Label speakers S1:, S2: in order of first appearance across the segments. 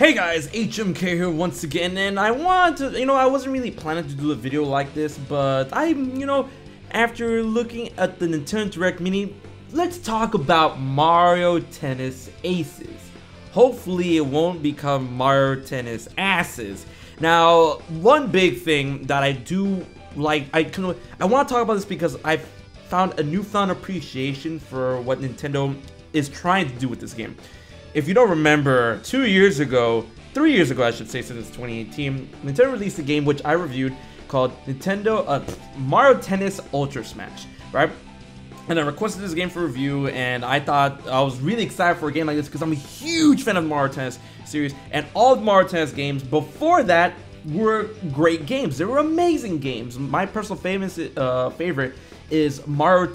S1: Hey guys, HMK here once again, and I want to, I wasn't really planning to do a video like this, but after looking at the Nintendo Direct Mini, let's talk about Mario Tennis Aces. Hopefully it won't become Mario Tennis Asses. Now, one big thing that I do like, I want to talk about this because I've found a newfound appreciation for what Nintendo is trying to do with this game. If you don't remember, 3 years ago I should say, since it's 2018, Nintendo released a game which I reviewed called Mario Tennis Ultra Smash, right? And I requested this game for review, and I thought I was really excited for a game like this because I'm a huge fan of the Mario Tennis series, and all the Mario Tennis games before that were great games. They were amazing games. My personal favorite is Mario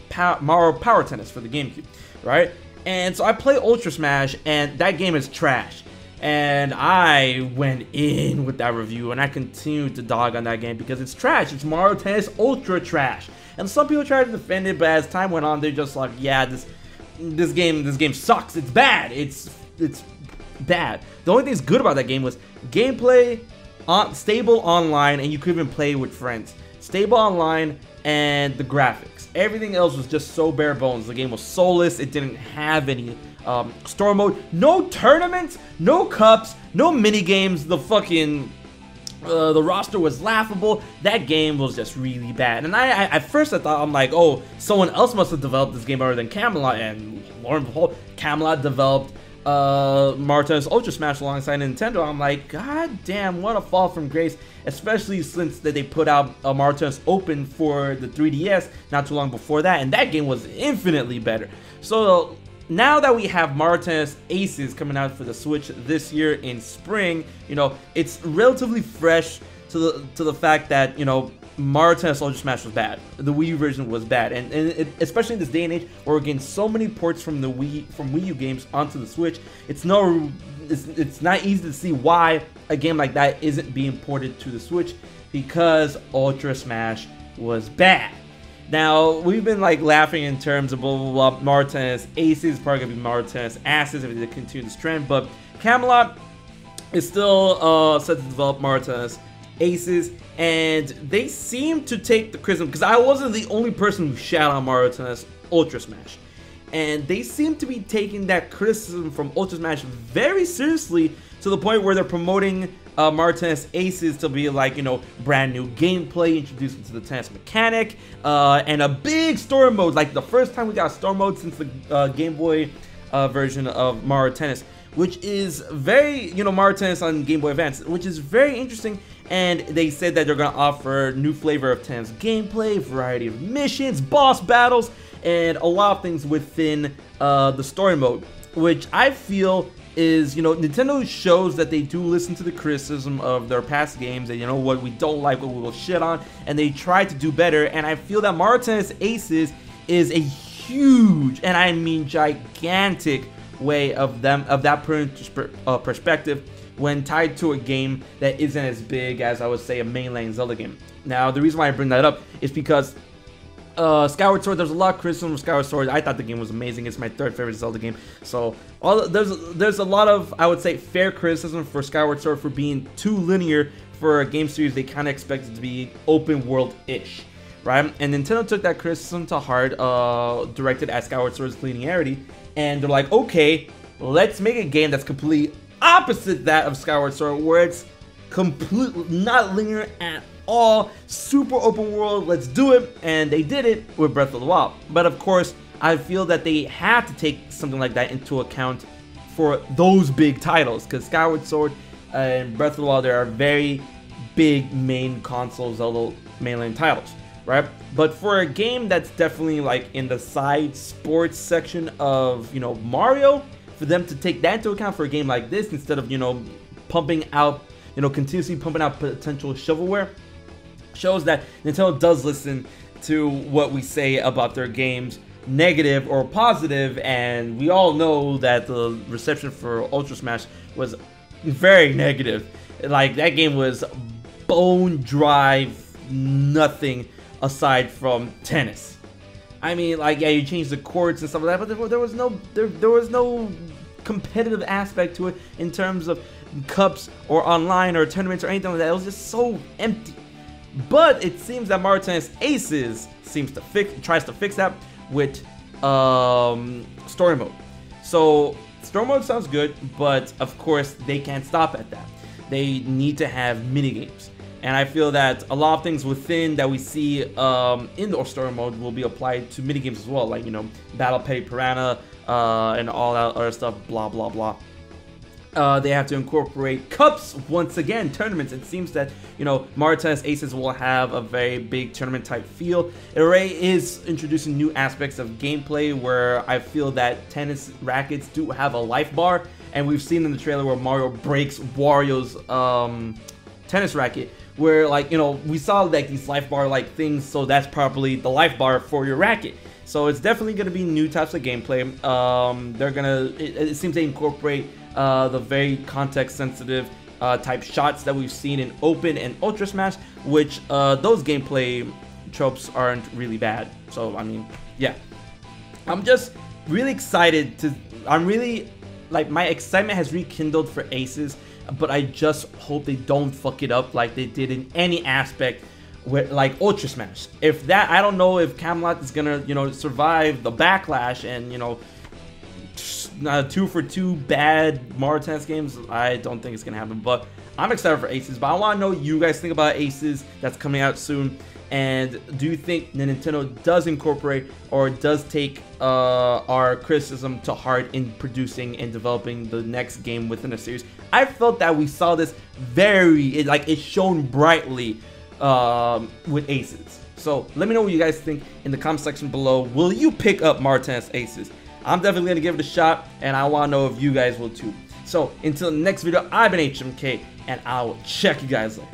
S1: Power Tennis for the GameCube, right? And so I play Ultra Smash, and that game is trash. And I went in with that review, and I continued to dog on that game because it's trash. It's Mario Tennis Ultra trash. And some people try to defend it, but as time went on, they're just like, yeah, this game sucks. It's bad. It's bad. The only thing that's good about that game was gameplay, stable online, and you could even play with friends. Stable online and the graphics. Everything else was just so bare bones. The game was soulless. It didn't have any story mode, no tournaments, no cups, no mini games. The fucking the roster was laughable. That game was just really bad. And at first I thought, I'm like, oh, someone else must have developed this game other than Camelot. And lo and behold, Camelot developed Mario Tennis Ultra Smash alongside Nintendo. I'm like, god damn, what a fall from grace, especially since they put out Mario Tennis Open for the 3DS not too long before that, and that game was infinitely better. So now that we have Mario Tennis Aces coming out for the Switch this year in spring, it's relatively fresh to the fact that, Mario Tennis Ultra Smash was bad. The Wii U version was bad, and especially in this day and age where we're getting so many ports from Wii U games onto the Switch, it's not easy to see why a game like that isn't being ported to the Switch, because Ultra Smash was bad. Now, we've been laughing in terms of blah blah blah, Mario Tennis Aces is probably gonna be Mario Tennis Asses if they continue this trend, but Camelot is still set to develop Mario Tennis Aces, and they seem to take the criticism, because I wasn't the only person who shat on Mario Tennis Ultra Smash, and they seem to be taking that criticism from Ultra Smash very seriously, to the point where they're promoting Mario Tennis Aces to be brand new gameplay, introduced into the tennis mechanic, and a big story mode, like the first time we got a story mode since the Game Boy version of Mario Tennis, which is very, Mario Tennis on Game Boy Advance, which is very interesting. And they said that they're going to offer new flavor of tennis gameplay, variety of missions, boss battles, and a lot of things within the story mode, which I feel is, Nintendo shows that they do listen to the criticism of their past games, and what we don't like, what we will shit on, and they try to do better. And I feel that Mario Tennis Aces is a huge, and I mean gigantic, way of that perspective when tied to a game that isn't as big as, I would say, a mainline Zelda game. Now, the reason why I bring that up is because Skyward Sword, there's a lot of criticism of Skyward Sword. I thought the game was amazing. It's my third favorite Zelda game. So there's a lot of, I would say, fair criticism for Skyward Sword for being too linear for a game series they kind of expected to be open world-ish, right? And Nintendo took that criticism to heart, directed at Skyward Sword's linearity, and they're like, okay, let's make a game that's completely opposite that of Skyward Sword, where it's completely not linear at all, super open world, let's do it. And they did it with Breath of the Wild. But of course, I feel that they have to take something like that into account for those big titles, because Skyward Sword and Breath of the Wild, there are very big main console Zelda mainline titles, right? But for a game that's definitely in the side sports section of, Mario, for them to take that into account for a game like this, instead of, pumping out, continuously pumping out potential shovelware, shows that Nintendo does listen to what we say about their games, negative or positive. And we all know that the reception for Ultra Smash was very negative. That game was bone dry, nothing aside from tennis. I mean, yeah, you changed the courts and stuff like that, but there was no competitive aspect to it in terms of cups or online or tournaments or anything like that. It was just so empty. But it seems that Mario Tennis Aces tries to fix that with story mode. So story mode sounds good, but of course they can't stop at that. They need to have mini games. And I feel that a lot of things within that we see in the story mode will be applied to minigames as well, like, you know, Battle Petty Piranha and all that other stuff, blah, blah, blah. They have to incorporate cups once again, tournaments. It seems that, you know, Mario Tennis Aces will have a very big tournament type feel. It already is introducing new aspects of gameplay where I feel that tennis rackets do have a life bar, and we've seen in the trailer where Mario breaks Wario's tennis racket, where, like, you know, we saw like these life bar like things, so that's probably the life bar for your racket. So it's definitely going to be new types of gameplay. They're gonna, it seems they incorporate the very context sensitive type shots that we've seen in Open and Ultra Smash, which those gameplay tropes aren't really bad. So I mean, yeah, I'm just really excited to, like, my excitement has rekindled for Aces, but I just hope they don't fuck it up like they did in any aspect with, like, Ultra Smash. If that, I don't know if Camelot is gonna, you know, survive the backlash and, you know, 2 for 2 bad Mario Tennis games. I don't think it's gonna happen, but I'm excited for Aces. But I want to know what you guys think about Aces that's coming out soon, and do you think Nintendo does incorporate or does take our criticism to heart in producing and developing the next game within a series? I felt that we saw this it shone brightly with Aces. So let me know what you guys think in the comment section below. Will you pick up Mario Tennis Aces? I'm definitely going to give it a shot, and I want to know if you guys will too. So until the next video, I've been HMK, and I will check you guys later.